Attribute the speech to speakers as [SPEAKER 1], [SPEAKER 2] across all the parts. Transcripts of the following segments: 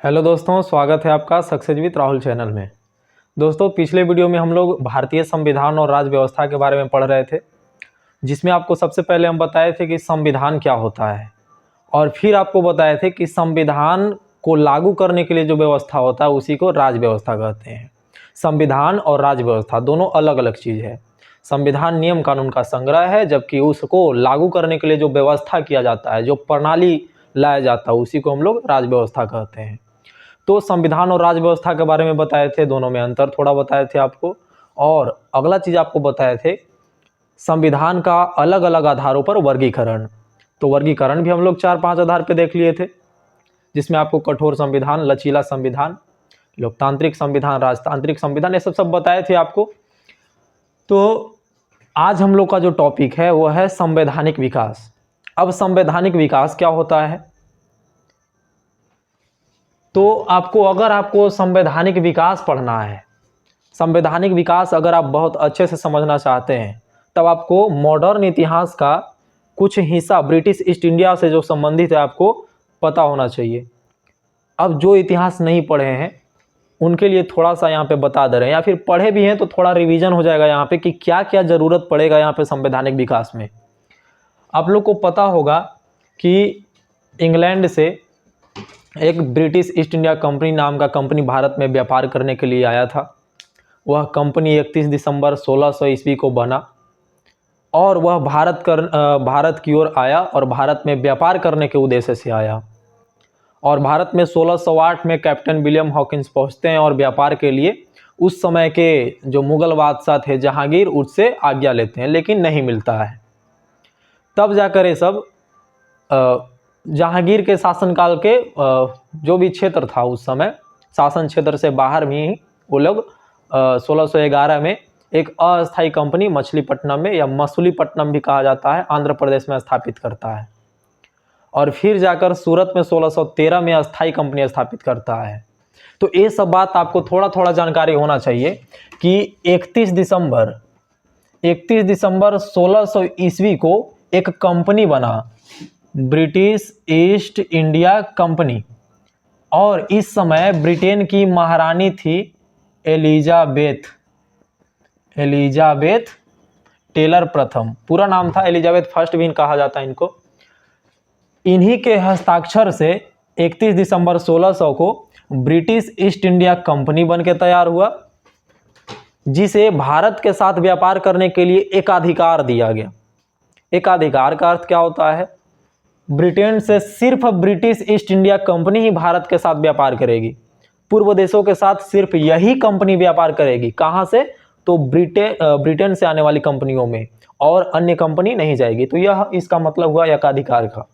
[SPEAKER 1] Hello दोस्तों, स्वागत है आपका सक्सेस विद राहुल चैनल में। दोस्तों, पिछले वीडियो में हम लोग भारतीय संविधान और राज्य व्यवस्था के बारे में पढ़ रहे थे, जिसमें आपको सबसे पहले हम बताए थे कि संविधान क्या होता है और फिर आपको बताए थे कि संविधान को लागू करने के लिए जो व्यवस्था होता है उसी को राज्य व्यवस्था कहते हैं। संविधान और राज्य व्यवस्था दोनों अलग अलग चीज़ है। संविधान नियम कानून का संग्रह है, जबकि उसको लागू करने के लिए जो व्यवस्था किया जाता है, जो प्रणाली लाया जाता है, उसी को हम लोग राज्य व्यवस्था कहते हैं। तो संविधान और राज्य व्यवस्था के बारे में बताए थे, दोनों में अंतर थोड़ा बताए थे आपको। और अगला चीज़ आपको बताए थे संविधान का अलग अलग आधारों पर वर्गीकरण। तो वर्गीकरण भी हम लोग 4-5 आधार पे देख लिए थे, जिसमें आपको कठोर संविधान, लचीला संविधान, लोकतांत्रिक संविधान, राजतांत्रिक संविधान, ये सब बताए थे आपको। तो आज हम लोग का जो टॉपिक है वो है संवैधानिक विकास। अब संवैधानिक विकास क्या होता है, तो अगर आपको संवैधानिक विकास पढ़ना है, संवैधानिक विकास अगर आप बहुत अच्छे से समझना चाहते हैं, तब आपको मॉडर्न इतिहास का कुछ हिस्सा ब्रिटिश ईस्ट इंडिया से जो संबंधित है आपको पता होना चाहिए। अब जो इतिहास नहीं पढ़े हैं उनके लिए थोड़ा सा यहाँ पे बता दे रहे हैं, या फिर पढ़े भी हैं तो थोड़ा रिवीजन हो जाएगा यहाँ पे कि क्या क्या ज़रूरत पड़ेगा यहाँ पे संवैधानिक विकास में। आप लोग को पता होगा कि इंग्लैंड से एक ब्रिटिश ईस्ट इंडिया कंपनी नाम का कंपनी भारत में व्यापार करने के लिए आया था। वह कंपनी 31 दिसंबर 1600 ईस्वी को बना और वह भारत की ओर आया और भारत में व्यापार करने के उद्देश्य से आया। और भारत में 1608 में कैप्टन विलियम हॉकिंस पहुंचते हैं और व्यापार के लिए उस समय के जो मुगल बादशाह थे जहांगीर, उससे आज्ञा लेते हैं, लेकिन नहीं मिलता है। तब जाकर ये सब जहांगीर के शासनकाल के जो भी क्षेत्र था उस समय, शासन क्षेत्र से बाहर भी वो लोग 1611 में एक अस्थायी कंपनी मछलीपट्टनम में, या मसूलीपट्टनम भी कहा जाता है, आंध्र प्रदेश में स्थापित करता है। और फिर जाकर सूरत में 1613 में अस्थायी कंपनी स्थापित करता है। तो ये सब बात आपको थोड़ा थोड़ा जानकारी होना चाहिए कि 31 दिसंबर 1600 ईस्वी को एक कंपनी बना, ब्रिटिश ईस्ट इंडिया कंपनी। और इस समय ब्रिटेन की महारानी थी एलिजाबेथ टेलर प्रथम, पूरा नाम था एलिजाबेथ फर्स्ट भी कहा जाता है इनको। इन्हीं के हस्ताक्षर से 31 दिसंबर 1600 को ब्रिटिश ईस्ट इंडिया कंपनी बन के तैयार हुआ, जिसे भारत के साथ व्यापार करने के लिए एकाधिकार दिया गया। एकाधिकार का अर्थ क्या होता है, ब्रिटेन से सिर्फ ब्रिटिश ईस्ट इंडिया कंपनी ही भारत के साथ व्यापार करेगी, पूर्व देशों के साथ सिर्फ यही कंपनी व्यापार करेगी। कहाँ से, तो ब्रिटेन से आने वाली कंपनियों में, और अन्य कंपनी नहीं जाएगी। तो यह इसका मतलब हुआ एकाधिकार का।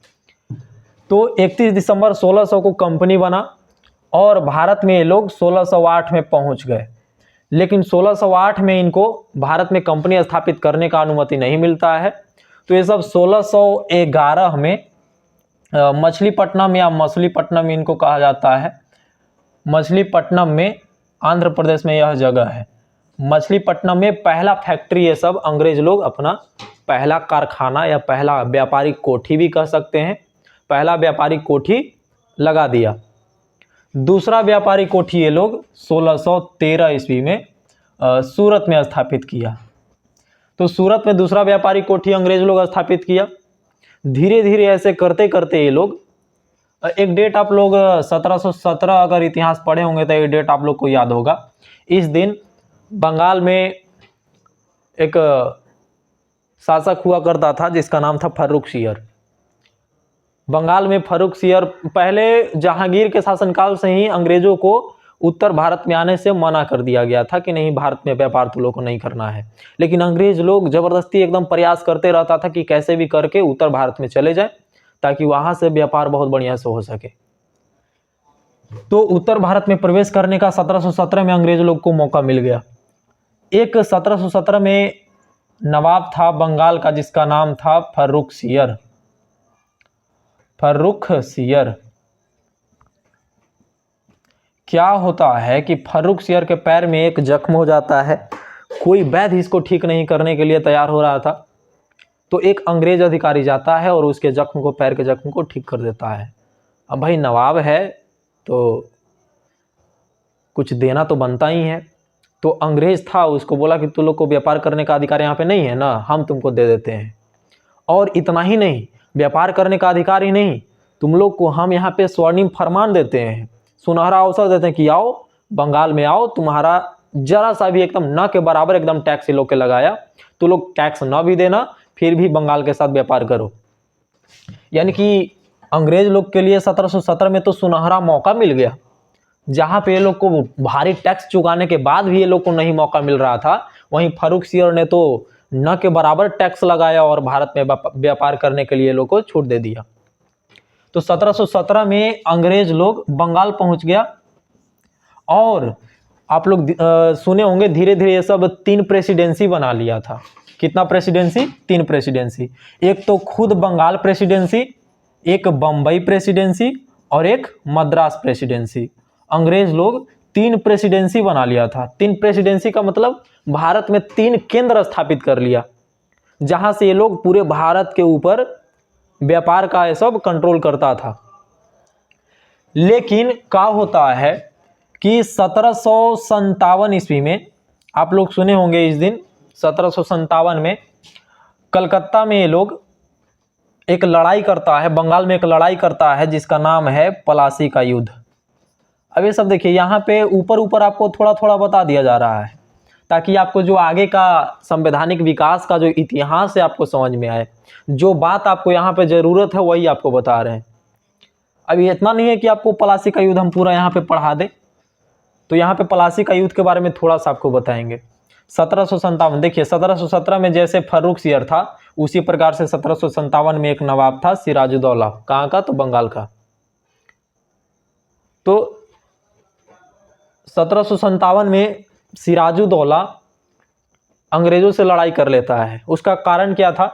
[SPEAKER 1] तो 31 दिसंबर 1600 को कंपनी बना और भारत में ये लोग 1608 में पहुंच गए, लेकिन 1608 में इनको भारत में कंपनी स्थापित करने का अनुमति नहीं मिलता है। तो ये सब 1611 में मछलीपट्टनम या मसूलीपट्टनम इनको कहा जाता है, मछलीपट्टनम में आंध्र प्रदेश में यह जगह है। मछलीपट्टनम में पहला फैक्ट्री, ये सब अंग्रेज लोग अपना पहला कारखाना या पहला व्यापारिक कोठी भी कह सकते हैं, पहला व्यापारिक कोठी लगा दिया। दूसरा व्यापारिक कोठी ये लोग 1613 ईस्वी में सूरत में स्थापित किया। तो सूरत में दूसरा व्यापारिक कोठी अंग्रेज लोग स्थापित किया। धीरे धीरे ऐसे करते करते ये लोग, एक डेट आप लोग 1717 अगर इतिहास पढ़े होंगे तो ये डेट आप लोग को याद होगा। इस दिन बंगाल में एक शासक हुआ करता था जिसका नाम था फर्रुख सियर। बंगाल में फर्रुख सियर, पहले जहांगीर के शासनकाल से ही अंग्रेजों को उत्तर भारत में आने से मना कर दिया गया था कि नहीं, भारत में व्यापार तो लोगों को नहीं करना है। लेकिन अंग्रेज लोग जबरदस्ती एकदम प्रयास करते रहता था कि कैसे भी करके उत्तर भारत में चले जाए, ताकि वहां से व्यापार बहुत बढ़िया से हो सके। तो उत्तर भारत में प्रवेश करने का 1717 में अंग्रेज लोग को मौका मिल गया। एक 1717 में नवाब था बंगाल का, जिसका नाम था फर्रुख सियर। क्या होता है कि फर्रुख सियर के पैर में एक जख्म हो जाता है, कोई वैद्य इसको ठीक नहीं करने के लिए तैयार हो रहा था, तो एक अंग्रेज अधिकारी जाता है और उसके जख्म को, पैर के जख्म को ठीक कर देता है। अब भाई नवाब है तो कुछ देना तो बनता ही है। तो अंग्रेज था, उसको बोला कि तुम लोग को व्यापार करने का अधिकार यहाँ पे नहीं है ना, हम तुमको दे देते हैं। और इतना ही नहीं, व्यापार करने का अधिकार ही नहीं, तुम लोग को हम यहाँ पे स्वर्णिम फरमान देते हैं, सुनहरा अवसर देते हैं कि आओ बंगाल में आओ, तुम्हारा जरा सा भी एकदम न के बराबर एकदम टैक्स लोग के लगाया, तो लोग टैक्स न भी देना, फिर भी बंगाल के साथ व्यापार करो। यानी कि अंग्रेज लोग के लिए 1717 में तो सुनहरा मौका मिल गया, जहाँ पे ये लोग को भारी टैक्स चुकाने के बाद भी ये लोग को नहीं मौका मिल रहा था, वहीं फारूक सियर ने तो न के बराबर टैक्स लगाया और भारत में व्यापार करने के लिए लोग को छूट दे दिया। तो 1717 में अंग्रेज लोग बंगाल पहुंच गया। और आप लोग सुने होंगे धीरे धीरे ये सब 3 प्रेसिडेंसी बना लिया था। कितना प्रेसिडेंसी? 3 प्रेसिडेंसी। एक तो खुद बंगाल प्रेसिडेंसी, एक बम्बई प्रेसिडेंसी और एक मद्रास प्रेसिडेंसी। अंग्रेज लोग 3 प्रेसिडेंसी बना लिया था। 3 प्रेसिडेंसी का मतलब भारत में 3 केंद्र स्थापित कर लिया, जहां से ये लोग पूरे भारत के ऊपर व्यापार का ये सब कंट्रोल करता था। लेकिन क्या होता है कि 1757 ईस्वी में, आप लोग सुने होंगे इस दिन, 1757 में कलकत्ता में ये लोग एक लड़ाई करता है, बंगाल में एक लड़ाई करता है जिसका नाम है प्लासी का युद्ध। अब ये सब देखिए, यहाँ पे ऊपर ऊपर आपको थोड़ा थोड़ा बता दिया जा रहा है ताकि आपको जो आगे का संवैधानिक विकास का जो इतिहास है आपको समझ में आए। जो बात आपको यहाँ पे ज़रूरत है वही आपको बता रहे हैं। अब ये इतना नहीं है कि आपको प्लासी का युद्ध हम पूरा यहाँ पे पढ़ा दें, तो यहाँ पे प्लासी का युद्ध के बारे में थोड़ा सा आपको बताएंगे। 1757 देखिए, 1717 में जैसे फर्रुख सियर था, उसी प्रकार से 1757 में एक नवाब था सिराजुद्दौला। कहाँ का? तो बंगाल का। तो 1757 में सिराजुद्दौला अंग्रेजों से लड़ाई कर लेता है। उसका कारण क्या था?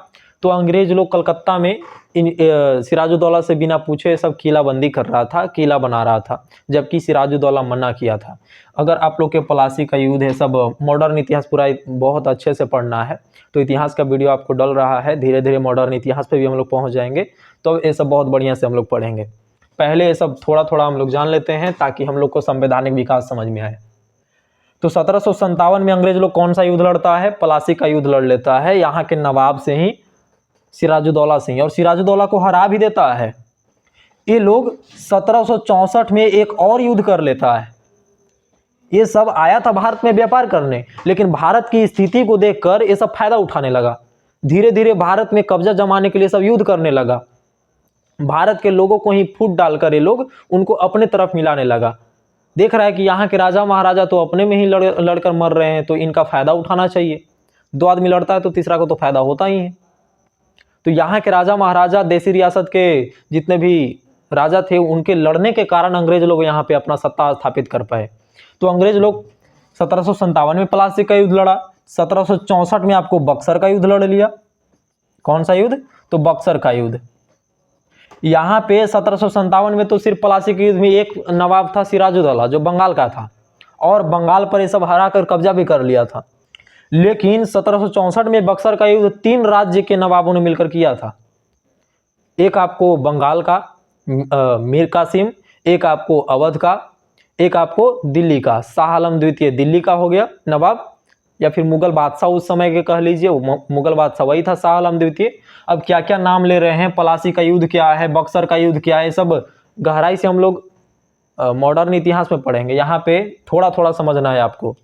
[SPEAKER 1] तो अंग्रेज लोग कलकत्ता में सिराजुद्दौला से बिना पूछे सब किलाबंदी कर रहा था, किला बना रहा था, जबकि सिराजुद्दौला मना किया था। अगर आप लोग के प्लासी का युद्ध है सब मॉडर्न इतिहास पूरा बहुत अच्छे से पढ़ना है तो इतिहास का वीडियो आपको डल रहा है, धीरे धीरे मॉडर्न इतिहास पे भी हम लोग पहुँच जाएंगे, तो ये सब बहुत बढ़िया से हम लोग पढ़ेंगे। पहले ये सब थोड़ा थोड़ा हम लोग जान लेते हैं ताकि हम लोग को संवैधानिक विकास समझ में आए। तो 1757 में अंग्रेज लोग कौन सा युद्ध लड़ता है? प्लासी का युद्ध लड़ लेता है, यहाँ के नवाब से ही, सिराजुद्दौला से ही, और सिराजुद्दौला को हरा भी देता है। ये लोग 1764 में एक और युद्ध कर लेता है। ये सब आया था भारत में व्यापार करने, लेकिन भारत की स्थिति को देखकर ये सब फायदा उठाने लगा। धीरे धीरे भारत में कब्जा जमाने के लिए सब युद्ध करने लगा। भारत के लोगों को ही फूट डालकर ये लोग उनको अपने तरफ मिलाने लगा। देख रहा है कि यहाँ के राजा महाराजा तो अपने में ही लड़कर मर रहे हैं, तो इनका फायदा उठाना चाहिए। 2 आदमी लड़ता है तो तीसरा को तो फायदा होता ही है। तो यहाँ के राजा महाराजा, देसी रियासत के जितने भी राजा थे, उनके लड़ने के कारण अंग्रेज लोग यहाँ पे अपना सत्ता स्थापित कर पाए। तो अंग्रेज लोग 1757 में प्लासी का युद्ध लड़ा, 1764 में आपको बक्सर का युद्ध लड़ लिया। कौन सा युद्ध? तो बक्सर का युद्ध। यहाँ पे 1757 में तो सिर्फ प्लासी के युद्ध में एक नवाब था सिराजुद्दौला, जो बंगाल का था, और बंगाल पर ये सब हरा कर कब्जा भी कर लिया था। लेकिन 1764 में बक्सर का युद्ध 3 राज्य के नवाबों ने मिलकर किया था। एक आपको बंगाल का मीर कासिम, एक आपको अवध का, एक आपको दिल्ली का शाह आलम द्वितीय दिल्ली का हो गया नवाब, या फिर मुगल बादशाह उस समय के कह लीजिए, मुगल बादशाह वही था शाह आलम द्वितीय। अब क्या क्या नाम ले रहे हैं, प्लासी का युद्ध क्या है, बक्सर का युद्ध क्या है, सब गहराई से हम लोग मॉडर्न इतिहास में पढ़ेंगे। यहाँ पे थोड़ा थोड़ा समझना है आपको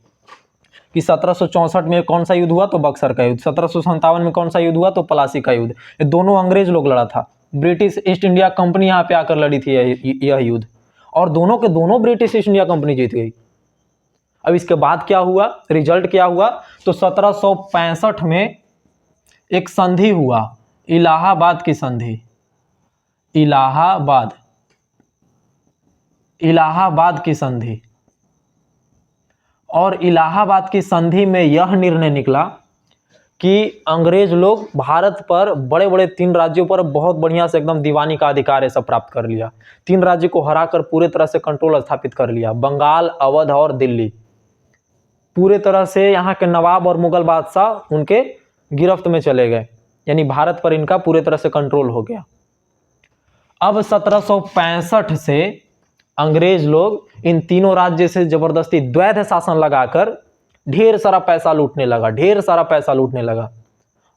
[SPEAKER 1] कि 1764 में कौन सा युद्ध हुआ? तो बक्सर का युद्ध। 1757 में कौन सा युद्ध हुआ? तो प्लासी का युद्ध। ये दोनों अंग्रेज लोग लड़ा था। ब्रिटिश ईस्ट इंडिया कंपनी यहाँ पे आकर लड़ी थी यह युद्ध, और दोनों के दोनों ब्रिटिश ईस्ट इंडिया कंपनी जीत गई। अब इसके बाद क्या हुआ, रिजल्ट क्या हुआ? तो 1765 में एक संधि हुआ, इलाहाबाद की संधि। इलाहाबाद की संधि। और इलाहाबाद की संधि में यह निर्णय निकला कि अंग्रेज लोग भारत पर बड़े बड़े 3 राज्यों पर बहुत बढ़िया से एकदम दीवानी का अधिकार ऐसा प्राप्त कर लिया। 3 राज्य को हराकर पूरे तरह से कंट्रोल स्थापित कर लिया। बंगाल, अवध और दिल्ली पूरे तरह से यहाँ के नवाब और मुगल बादशाह उनके गिरफ्त में चले गए, यानी भारत पर इनका पूरे तरह से कंट्रोल हो गया। अब 1765 से अंग्रेज लोग इन तीनों राज्य से जबरदस्ती द्वैध शासन लगाकर ढेर सारा पैसा लूटने लगा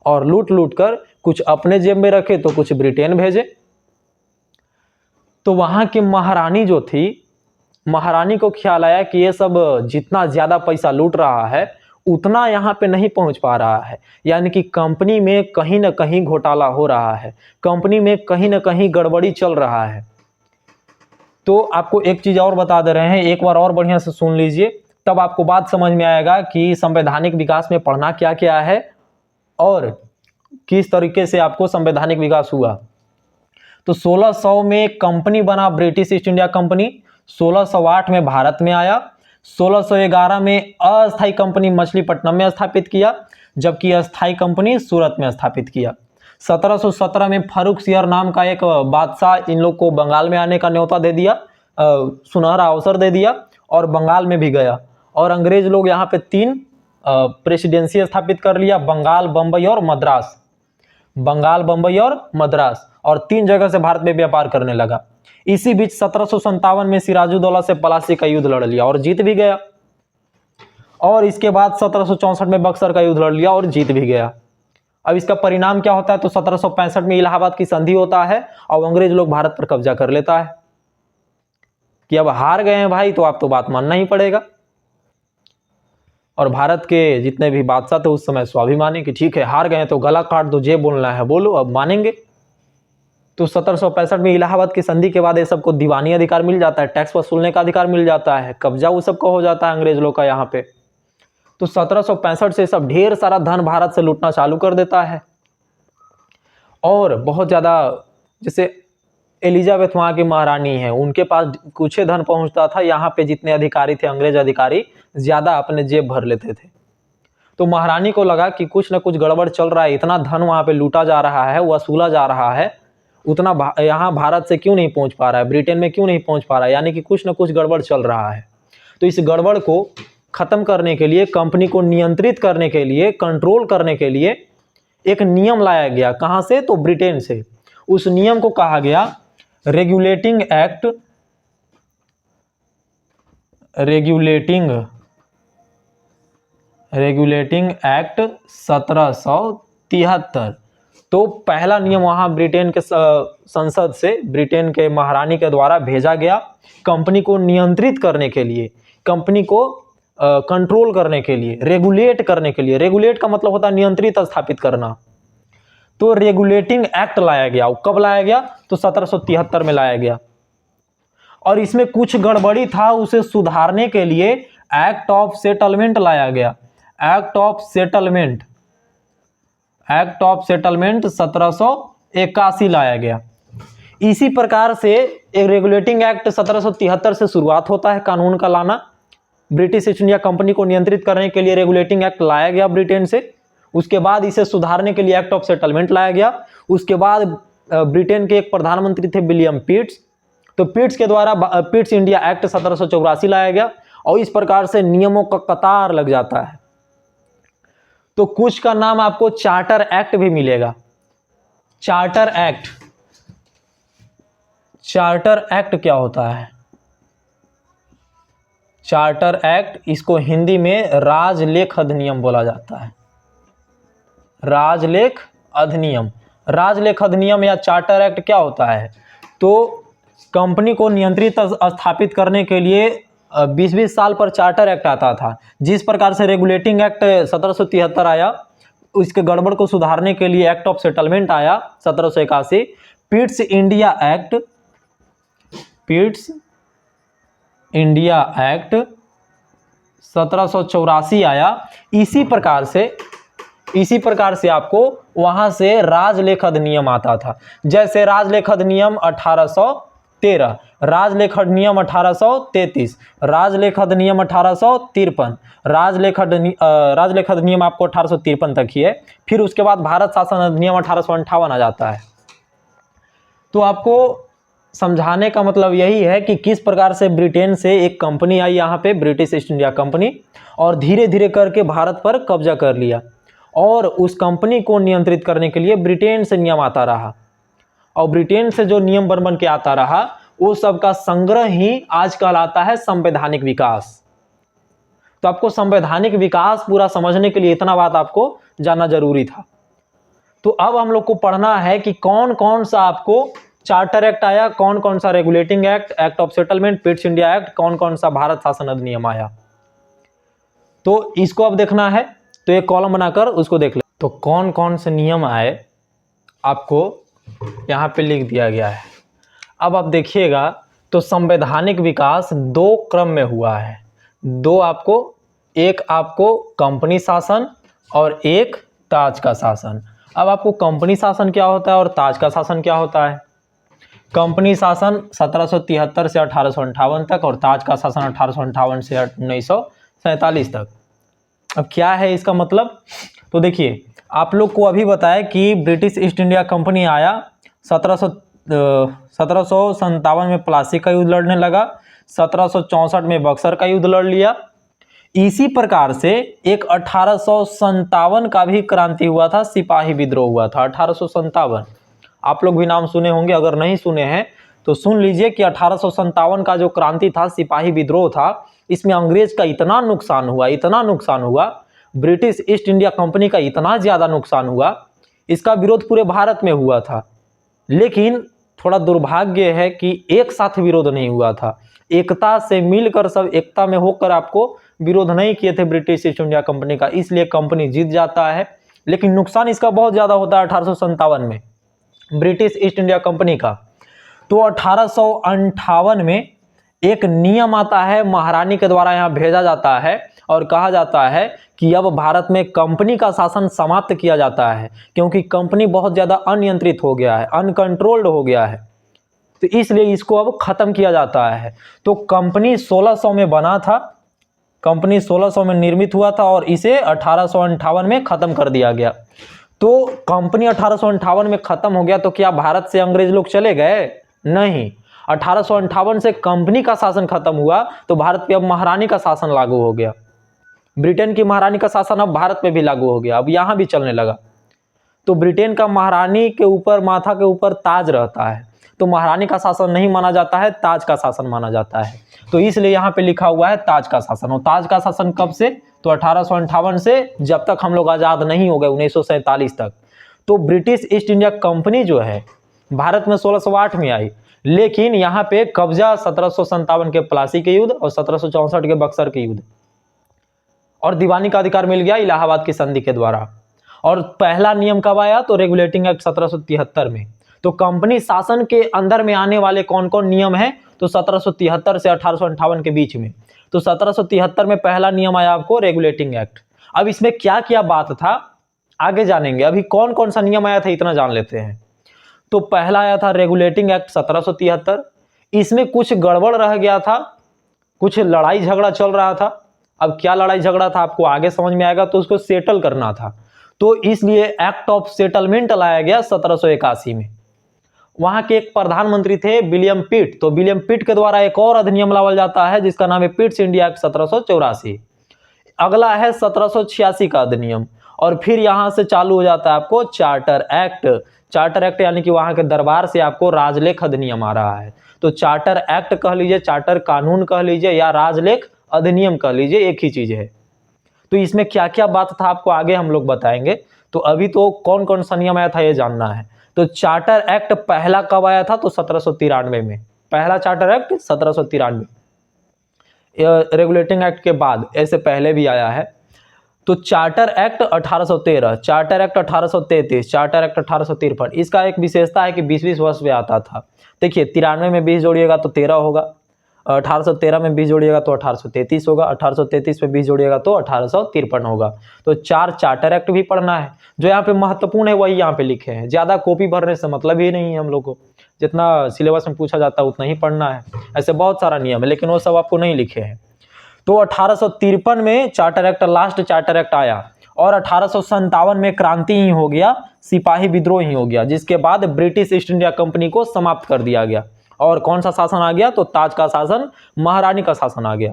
[SPEAKER 1] और लूट लूट कर कुछ अपने जेब में रखे तो कुछ ब्रिटेन भेजे। तो वहां की महारानी जो थी, महारानी को ख्याल आया कि ये सब जितना ज्यादा पैसा लूट रहा है उतना यहाँ पे नहीं पहुंच पा रहा है, यानी कि कंपनी में कहीं ना कहीं घोटाला हो रहा है, कंपनी में कहीं ना कहीं गड़बड़ी चल रहा है। तो आपको एक चीज और बता दे रहे हैं, एक बार और बढ़िया से सुन लीजिए, तब आपको बात समझ में आएगा कि संवैधानिक विकास में पढ़ना क्या क्या है और किस तरीके से आपको संवैधानिक विकास हुआ। तो 1600 में कंपनी बना, ब्रिटिश ईस्ट इंडिया कंपनी। 1608 में भारत में आया। 1611 में अस्थायी कंपनी मछलीपट्टनम में स्थापित किया, जबकि अस्थायी कंपनी सूरत में स्थापित किया। 1717 में फारूक सियर नाम का एक बादशाह इन लोग को बंगाल में आने का न्योता दे दिया, सुनहरा अवसर दे दिया और बंगाल में भी गया। और अंग्रेज लोग यहाँ पे 3 प्रेसिडेंसी स्थापित कर लिया, बंगाल, बंबई और मद्रास। बंगाल, बंबई और मद्रास, और 3 जगह से भारत में व्यापार करने लगा। इसी बीच 1757 में सिराजुद्दौला से पलासी का युद्ध लड़ लिया और जीत भी गया। और इसके बाद 1764 में बक्सर का युद्ध लड़ लिया और जीत भी गया। अब इसका परिणाम क्या होता है? तो 1765 में इलाहाबाद की संधि होता है और अंग्रेज लोग भारत पर कब्जा कर लेता है कि अब हार गए हैं भाई, तो आप तो बात मानना ही पड़ेगा। और भारत के जितने भी बादशाह थे उस समय स्वाभिमानी कि ठीक है, हार गए तो गला काट दो, जे बोलना है बोलो, अब मानेंगे। तो 1765 में इलाहाबाद की संधि के बाद ये सबको दीवानी अधिकार मिल जाता है, टैक्स वसूलने का अधिकार मिल जाता है, कब्जा वो सबका हो जाता है अंग्रेज लोग का यहाँ पे। तो 1765 से सब ढेर सारा धन भारत से लूटना चालू कर देता है और बहुत ज़्यादा, जैसे एलिजाबेथ वहाँ की महारानी है, उनके पास कुछ ही धन पहुँचता था, यहाँ पे जितने अधिकारी थे अंग्रेज अधिकारी ज़्यादा अपने जेब भर लेते थे। तो महारानी को लगा कि कुछ ना कुछ गड़बड़ चल रहा है, इतना धन वहाँ पे लूटा जा रहा है, वसूला जा रहा है, उतना यहाँ भारत से क्यों नहीं पहुँच पा रहा है, ब्रिटेन में क्यों नहीं पहुँच पा रहा है, यानी कि कुछ ना कुछ गड़बड़ चल रहा है। तो इस गड़बड़ को खत्म करने के लिए, कंपनी को नियंत्रित करने के लिए, कंट्रोल करने के लिए एक नियम लाया गया। कहाँ से? तो ब्रिटेन से। उस नियम को कहा गया रेगुलेटिंग एक्ट, रेगुलेटिंग एक्ट 1773। तो पहला नियम वहां ब्रिटेन के संसद से, ब्रिटेन के महारानी के द्वारा भेजा गया कंपनी को नियंत्रित करने के लिए, कंपनी को कंट्रोल करने के लिए, रेगुलेट करने के लिए। रेगुलेट का मतलब होता है नियंत्रित, स्थापित करना। तो रेगुलेटिंग एक्ट लाया गया। कब लाया गया? तो 1773 में लाया गया। और इसमें कुछ गड़बड़ी था, उसे सुधारने के लिए एक्ट ऑफ सेटलमेंट लाया गया। एक्ट ऑफ सेटलमेंट 1781 लाया गया। इसी प्रकार से एक रेगुलेटिंग एक्ट 1773 से शुरुआत होता है कानून का लाना। ब्रिटिश ईस्ट इंडिया कंपनी को नियंत्रित करने के लिए रेगुलेटिंग एक्ट लाया गया ब्रिटेन से। उसके बाद इसे सुधारने के लिए एक्ट ऑफ सेटलमेंट लाया गया। उसके बाद ब्रिटेन के एक प्रधानमंत्री थे विलियम पिट्स, तो पिट्स के द्वारा पिट्स इंडिया एक्ट 1784 लाया गया। और इस प्रकार से नियमों का कतार लग जाता है। तो कुछ का नाम आपको चार्टर एक्ट भी मिलेगा। चार्टर एक्ट, चार्टर एक्ट क्या होता है? चार्टर एक्ट, इसको हिंदी में राजलेख अधिनियम बोला जाता है। राजलेख अधिनियम, राजलेख अधिनियम या चार्टर एक्ट क्या होता है? तो कंपनी को नियंत्रित स्थापित करने के लिए 20-20 साल पर चार्टर एक्ट आता था। जिस प्रकार से रेगुलेटिंग एक्ट 1773 आया, उसके गड़बड़ को सुधारने के लिए एक्ट ऑफ सेटलमेंट आया 1781। Pitt's India act, Pitt's India act 1784 आया। इसी प्रकार से आपको वहां से राजलेख अधिनियम आता था। जैसे राजलेख अधिनियम 1813, राजलेख अधिनियम 1833, राजलेख अधिनियम 1853, राजलेख अधिनियम आपको 1853 तक ही है। फिर उसके बाद भारत शासन अधिनियम 1858 आ जाता है। तो आपको समझाने का मतलब यही है कि किस प्रकार से ब्रिटेन से एक कंपनी आई यहाँ पे, ब्रिटिश ईस्ट इंडिया कंपनी, और धीरे धीरे करके भारत पर कब्जा कर लिया। और उस कंपनी को नियंत्रित करने के लिए ब्रिटेन से नियम आता रहा, और ब्रिटेन से जो नियम बन के आता रहा वो सब का संग्रह ही आज कहलाता है संवैधानिक विकास। तो आपको संवैधानिक विकास पूरा समझने के लिए इतना बात आपको जानना जरूरी था। तो अब हम लोग को पढ़ना है कि कौन कौन सा आपको चार्टर एक्ट आया, कौन कौन सा regulating act, act of settlement, Pitt's India act, कौन कौन सा भारत शासन अधिनियम आया। तो इसको अब देखना है, तो एक कॉलम बनाकर उसको देख ले। तो कौन कौन से नियम आए आपको यहाँ पे लिख दिया गया है। अब आप देखिएगा तो संवैधानिक विकास दो क्रम में हुआ है, दो आपको, एक आपको कंपनी शासन और एक ताज का शासन। अब आपको कंपनी शासन क्या होता है और ताज का शासन क्या होता है। कंपनी शासन 1773 से 1858 तक और ताज का शासन 1858 से 1947 तक। अब क्या है इसका मतलब, तो देखिए आप लोग को अभी बताया कि ब्रिटिश ईस्ट इंडिया कंपनी आया 1757 में प्लासी का युद्ध लड़ने लगा, 1764 में बक्सर का युद्ध लड़ लिया। इसी प्रकार से एक 1857 का भी क्रांति हुआ था, सिपाही विद्रोह हुआ था 1857। आप लोग भी नाम सुने होंगे, अगर नहीं सुने हैं तो सुन लीजिए कि 1857 का जो क्रांति था, सिपाही विद्रोह था, इसमें अंग्रेज का इतना नुकसान हुआ, ब्रिटिश ईस्ट इंडिया कंपनी का इतना ज़्यादा नुकसान हुआ, इसका विरोध पूरे भारत में हुआ था। लेकिन थोड़ा दुर्भाग्य है कि एक साथ विरोध नहीं हुआ था, एकता से मिलकर सब एकता में होकर आपको विरोध नहीं किए थे ब्रिटिश ईस्ट इंडिया कंपनी का, इसलिए कंपनी जीत जाता है। लेकिन नुकसान इसका बहुत ज़्यादा होता है 1857 में ब्रिटिश ईस्ट इंडिया कंपनी का। तो 1858 में एक नियम आता है, महारानी के द्वारा यहाँ भेजा जाता है और कहा जाता है कि अब भारत में कंपनी का शासन समाप्त किया जाता है, क्योंकि कंपनी बहुत ज़्यादा अनियंत्रित हो गया है, अनकंट्रोल्ड हो गया है, तो इसलिए इसको अब खत्म किया जाता है। तो कंपनी 1600 में बना था, कंपनी 1600 में निर्मित हुआ था और इसे 1858 में खत्म कर दिया गया। तो कंपनी 1858 में खत्म हो गया, तो क्या भारत से अंग्रेज लोग चले गए? नहीं, 1858 से कंपनी का शासन खत्म हुआ तो भारत पे अब महारानी का शासन लागू हो गया। ब्रिटेन की महारानी का शासन अब भारत में भी लागू हो गया, अब यहाँ भी चलने लगा। तो ब्रिटेन का महारानी के ऊपर, माथा के ऊपर ताज रहता है, तो महारानी का शासन नहीं माना जाता है, ताज का शासन माना जाता है। तो इसलिए यहाँ पे लिखा हुआ है ताज का शासन। और ताज का शासन कब से? तो 1858 से, जब तक हम लोग आज़ाद नहीं हो गए 1947 तक। तो ब्रिटिश ईस्ट इंडिया कंपनी जो है भारत में 1608 में आई, लेकिन यहाँ पे कब्जा 1757 के प्लासी के युद्ध और 1764 के बक्सर के युद्ध, और दीवानी का अधिकार मिल गया इलाहाबाद की संधि के द्वारा। और पहला नियम कब आया? तो रेगुलेटिंग एक्ट 1773 में। तो कंपनी शासन के अंदर में आने वाले कौन कौन नियम हैं? तो 1773 से 1858 के बीच में। तो 1773 में पहला नियम आया आपको रेगुलेटिंग एक्ट। अब इसमें क्या क्या बात था आगे जानेंगे, अभी कौन कौन सा नियम आया था इतना जान लेते हैं। तो पहला आया था रेगुलेटिंग एक्ट 1773। इसमें कुछ गड़बड़ रह गया था, कुछ लड़ाई झगड़ा चल रहा था। अब क्या लड़ाई झगड़ा था आपको आगे समझ में आएगा, तो उसको सेटल करना था, तो इसलिए एक्ट ऑफ सेटलमेंट लाया गया 1781 में। वहां के एक प्रधानमंत्री थे विलियम पिट, तो विलियम पिट के द्वारा एक और अधिनियम लाया जाता है जिसका नाम है पिट्स इंडिया एक्ट 1784। अगला है 1786 का अधिनियम, और फिर यहां से चालू हो जाता है आपको चार्टर एक्ट। चार्टर एक्ट यानी कि वहां के दरबार से आपको राजलेख अधिनियम आ रहा है। तो चार्टर एक्ट कह लीजिए, चार्टर कानून कह लीजिए, या राजलेख अधिनियम कह लीजिए, एक ही चीज है। तो इसमें क्या क्या बात था आपको आगे हम लोग बताएंगे। तो अभी तो कौन कौन सा नियम आया था ये जानना है। तो चार्टर एक्ट पहला कब आया था? तो 1793 में पहला चार्टर एक्ट 1793। रेगुलेटिंग एक्ट के बाद, ऐसे पहले भी आया है। तो charter act 1813, charter act 1833, charter act 1853। इसका एक विशेषता है कि 20-20 वर्ष में आता था। देखिए 93 में 20 जोड़िएगा तो 13 होगा, 1813 में 20 जोड़िएगा तो 1833 होगा, 1833 में 20 जोड़िएगा तो 1853 होगा। तो 4 चार्टर एक्ट भी पढ़ना है। जो यहाँ पे महत्वपूर्ण है वही यहाँ पे लिखे हैं, ज़्यादा कॉपी भरने से मतलब ही नहीं है हम लोग को, जितना सिलेबस में पूछा जाता है उतना ही पढ़ना है। ऐसे बहुत सारा नियम है लेकिन वो सब आपको नहीं लिखे हैं। तो 1853 में charter act, last charter act आया, और 1857 में क्रांति ही हो गया, सिपाही विद्रोह ही हो गया, जिसके बाद ब्रिटिश ईस्ट इंडिया कंपनी को समाप्त कर दिया गया। और कौन सा शासन आ गया? तो ताज का शासन, महारानी का शासन आ गया।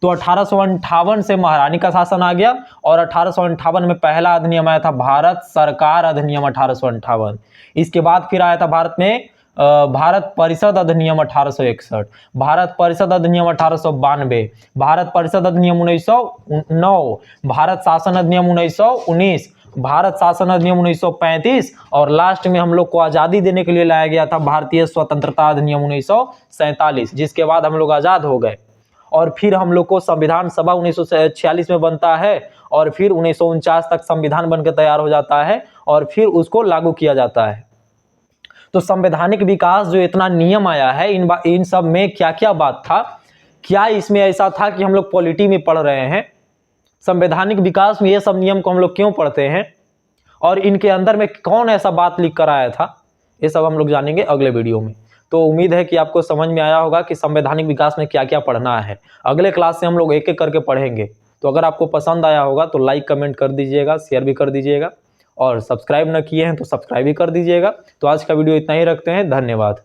[SPEAKER 1] तो 1858 से महारानी का शासन आ गया, और 1858 में पहला अधिनियम आया था भारत सरकार अधिनियम 1858। इसके बाद फिर आया था भारत में भारत परिषद अधिनियम 1861, भारत परिषद अधिनियम 1892, भारत परिषद अधिनियम 1909, भारत शासन अधिनियम 1919, भारत शासन अधिनियम 1935 और लास्ट में हम लोग को आज़ादी देने के लिए लाया गया था भारतीय स्वतंत्रता अधिनियम 1947, जिसके बाद हम लोग आज़ाद हो गए। और फिर हम लोग को संविधान सभा 1946 में बनता है और फिर 1949 तक संविधान बनकर तैयार हो जाता है और फिर उसको लागू किया जाता है। तो संवैधानिक विकास जो इतना नियम आया है, इन सब में क्या क्या बात था, क्या इसमें ऐसा था कि हम लोग पॉलिटी में पढ़ रहे हैं? संवैधानिक विकास में ये सब नियम को हम लोग क्यों पढ़ते हैं और इनके अंदर में कौन ऐसा बात लिख कर आया था, ये सब हम लोग जानेंगे अगले वीडियो में। तो उम्मीद है कि आपको समझ में आया होगा कि संवैधानिक विकास में क्या क्या पढ़ना है। अगले क्लास से हम लोग एक एक करके पढ़ेंगे। तो अगर आपको पसंद आया होगा तो लाइक कमेंट कर दीजिएगा, शेयर भी कर दीजिएगा और सब्सक्राइब न किए हैं तो सब्सक्राइब भी कर दीजिएगा। तो आज का वीडियो इतना ही रखते हैं, धन्यवाद।